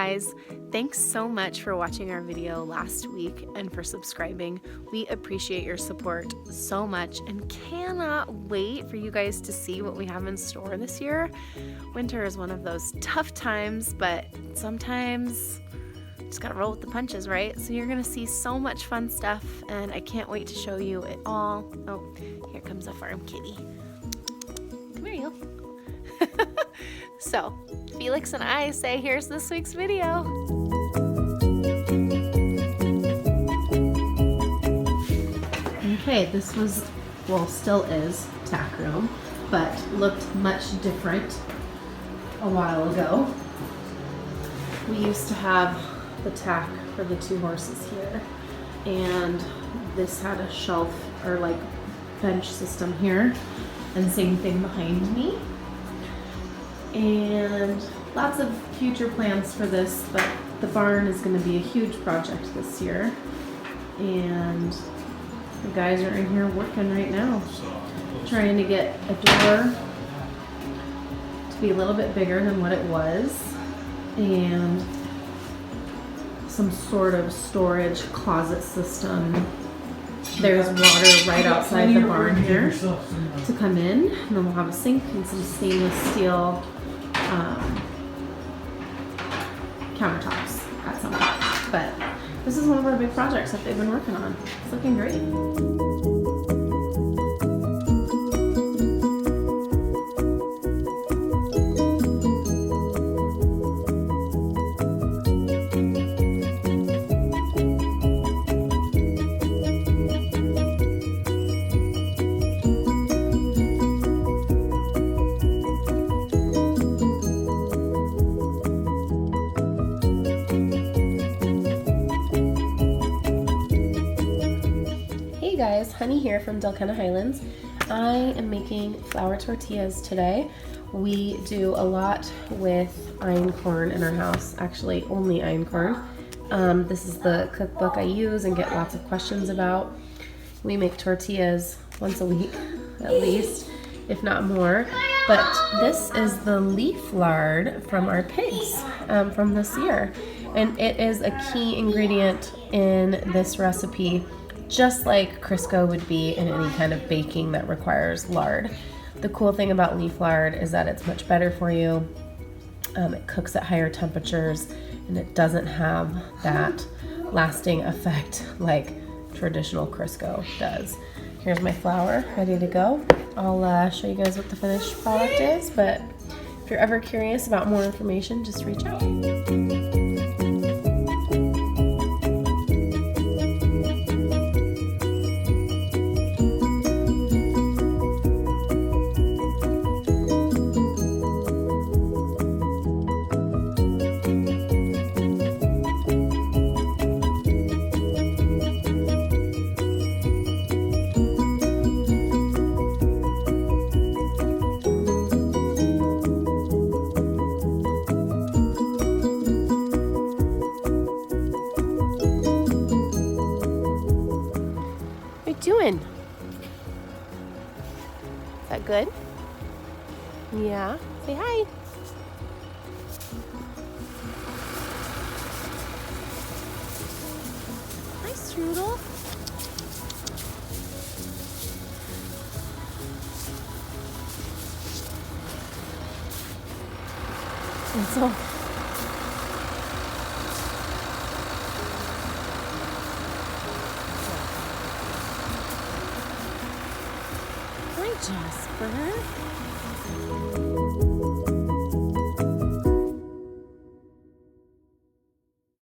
guys, thanks so much for watching our video last week and for subscribing. We appreciate your support so much and cannot wait for you guys to see what we have in store this year. Winter is one of those tough times, but sometimes just gotta roll with the punches, right? So you're gonna see so much fun stuff, and I can't wait to show you it all. Oh, here comes a farm kitty. Come here, you. So, Felix and I say, here's this week's video. Okay, this was, well, still is tack room, but looked much different a while ago. We used to have the tack for the 2 horses here, and this had a shelf or like bench system here, and same thing behind me. And lots of future plans for this, but the barn is going to be a huge project this year, and the guys are in here working right now, trying to get a door to be a little bit bigger than what it was, and some sort of storage closet system. There's water right outside the barn here to come in, and then we'll have a sink and some stainless steel countertops at some point. But this is one of our big projects that they've been working on. It's looking great. Guys, Honey here from Delkenna Highlands. I am making flour tortillas today. We do a lot with einkorn in our house, actually only einkorn. This is the cookbook I use and get lots of questions about. We make tortillas once a week at least, if not more. But this is the leaf lard from our pigs from this year, and it is a key ingredient in this recipe, just like Crisco would be in any kind of baking that requires lard. The cool thing about leaf lard is that it's much better for you. It cooks at higher temperatures, and it doesn't have that lasting effect like traditional Crisco does. Here's my flour ready to go. I'll show you guys what the finished product is, but if you're ever curious about more information, just reach out. Doing? Is that good? Yeah. Say hi. Hi, Strudel. And so Jasper.